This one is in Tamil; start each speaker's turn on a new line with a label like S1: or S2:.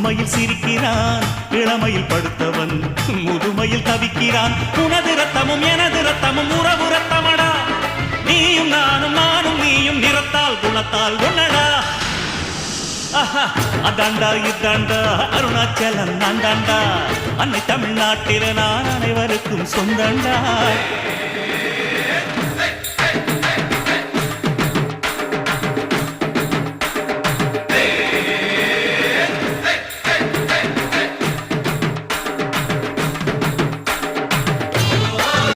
S1: புதுமையில் சிரிக்கிறான், இளமையில் படுத்தவன் முதுமையில் தவிக்கிறான். உனது ரத்தமும் எனது ரத்தமும் உறவு ரத்தமடா, நீயும் நானும் நானும் நீயும் நிறத்தால் குணத்தால் ஒன்னடா. அதாண்டா இதாண்டா அருணாச்சலம் நான்தாண்டா, அன்னை தமிழ்நாட்டில நான் அனைவருக்கும் சொந்தண்டா.